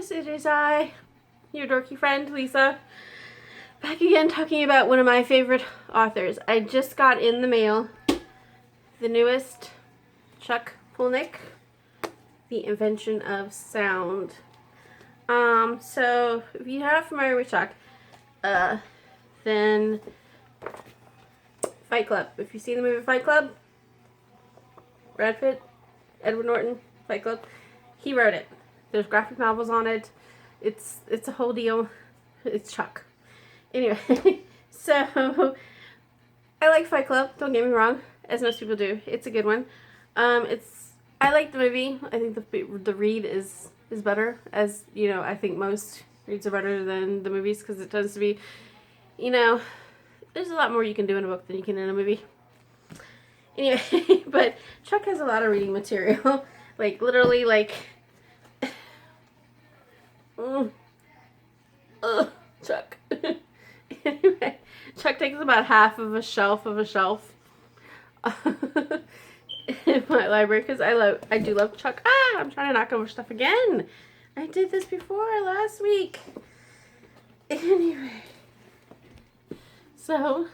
guys, it is I, your dorky friend, Lisa, back again talking about one of my favorite authors. I just got in the mail the newest Chuck Palahniuk, The Invention of Sound. So if you're not familiar with Chuck, then Fight Club. If you've seen the movie Fight Club, Brad Pitt, Edward Norton, Fight Club, he wrote it. There's graphic novels on it. It's a whole deal. It's Chuck. Anyway, so I like Fight Club. Don't get me wrong, as most people do. It's a good one. I like the movie. I think the read is better. As you know, I think most reads are better than the movies because it tends to be, you know, there's a lot more you can do in a book than you can in a movie. Anyway, but Chuck has a lot of reading material. Like literally, like. Chuck. Anyway, Chuck takes about half of a shelf in my library because I do love Chuck. I'm trying to knock over stuff again. I did this before last week. Anyway, so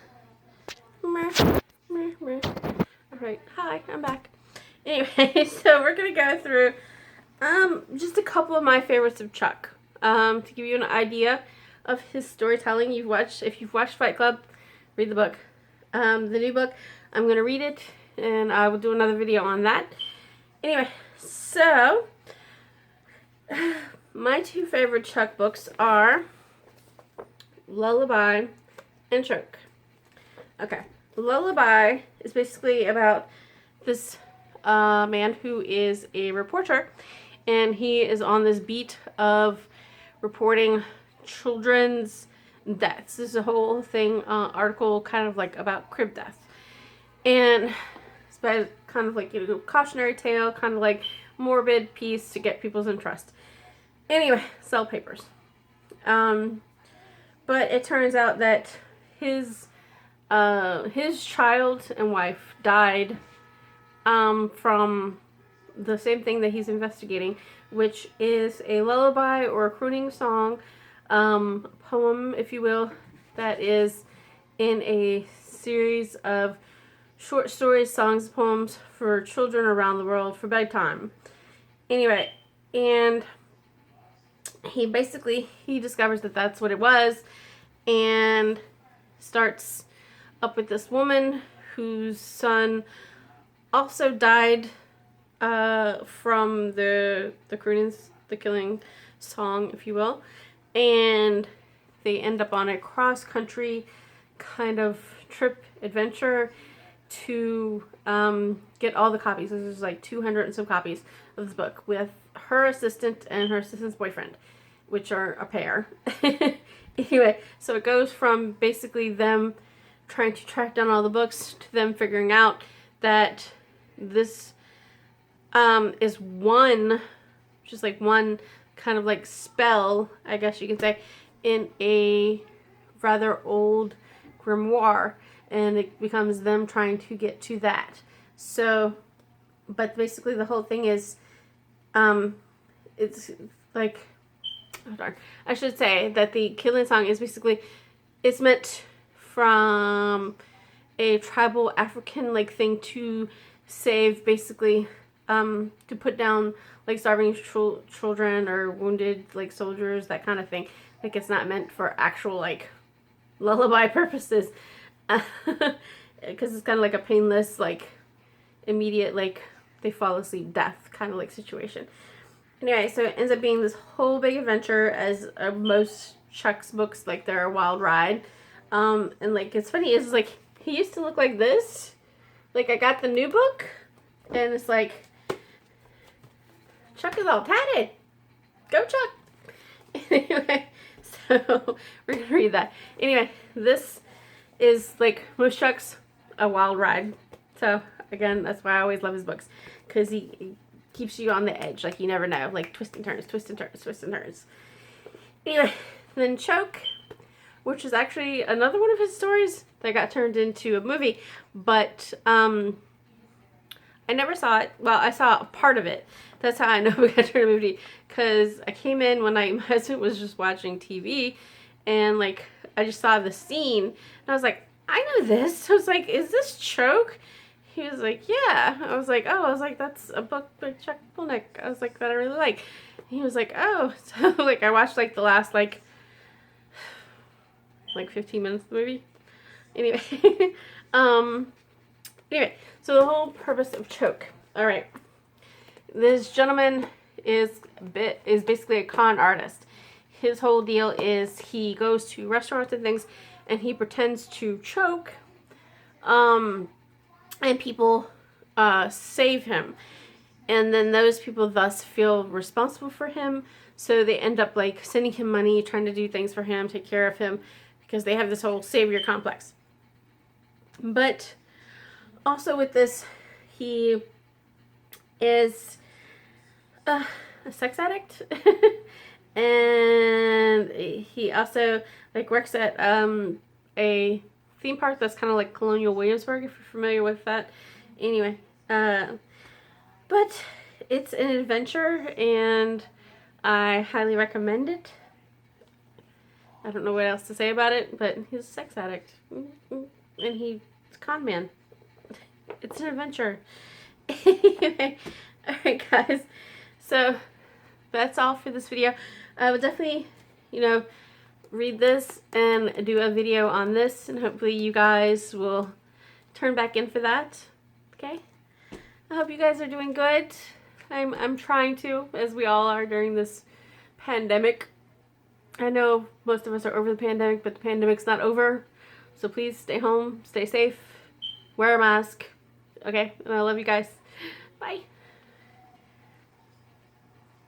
alright, hi, I'm back. Anyway, so we're gonna go through just a couple of my favorites of Chuck. To give you an idea of his storytelling, if you've watched Fight Club, read the book. The new book, I'm going to read it, and I will do another video on that. Anyway, so, my two favorite Chuck books are Lullaby and Choke. Okay, Lullaby is basically about this man who is a reporter, and he is on this beat of reporting children's deaths. This is a whole thing, article kind of like about crib death. And it's by kind of like, you know, cautionary tale, kind of like morbid piece to get people's interest. Anyway, sell papers. But it turns out that his child and wife died from the same thing that he's investigating, which is a lullaby or a crooning song, poem, if you will, that is in a series of short stories, songs, poems for children around the world for bedtime. Anyway, and he discovers that that's what it was, and starts up with this woman whose son also died from the killing song, if you will, and they end up on a cross-country kind of trip adventure to get all the copies. There's like 200 and some copies of this book with her assistant and her assistant's boyfriend, which are a pair. Anyway, so it goes from basically them trying to track down all the books to them figuring out that this is one kind of like spell, I guess you can say, in a rather old grimoire, and it becomes them trying to get to that. So, but basically the whole thing is, it's like, oh darn, I should say that the killing song is basically, it's meant from a tribal African like thing to save basically, to put down like starving children or wounded like soldiers, that kind of thing. Like it's not meant for actual like lullaby purposes, because it's kind of like a painless, like immediate, like they fall asleep death kind of like situation. Anyway, so it ends up being this whole big adventure, as most Chuck's books, like they're a wild ride. And like it's funny is like he used to look like this. Like I got the new book, and it's like Chuck is all tatted. Go Chuck. Anyway, so we're gonna read that. Anyway, this is like most Chuck's a wild ride. So again, that's why I always love his books, because he keeps you on the edge, like you never know, like twists and turns, twists and turns, twists and turns. Anyway, then Choke, which is actually another one of his stories that got turned into a movie, but I never saw it. Well, I saw a part of it. That's how I know we got to turn a movie. Because I came in one night, my husband was just watching TV, and like I just saw the scene, and I was like, I know this. I was like, is this Choke? He was like, yeah. I was like, oh, I was like, that's a book by Chuck Palahniuk. I was like, that I really like. And he was like, oh. So like I watched like the last like 15 minutes of the movie. Anyway, anyway, so the whole purpose of Choke. All right, this gentleman is basically a con artist. His whole deal is he goes to restaurants and things, and he pretends to choke, and people save him, and then those people thus feel responsible for him, so they end up like sending him money, trying to do things for him, take care of him, because they have this whole savior complex. But also with this, he is a sex addict, and he also like works at a theme park that's kind of like Colonial Williamsburg, if you're familiar with that. Anyway, but it's an adventure, and I highly recommend it. I don't know what else to say about it, but he's a sex addict, and he's a con man. It's an adventure. Anyway, alright guys, so that's all for this video. I will definitely, read this and do a video on this, and hopefully you guys will turn back in for that. Okay? I hope you guys are doing good. I'm trying to, as we all are during this pandemic. I know most of us are over the pandemic, but the pandemic's not over. So please stay home, stay safe, wear a mask. Okay? And I love you guys. Bye.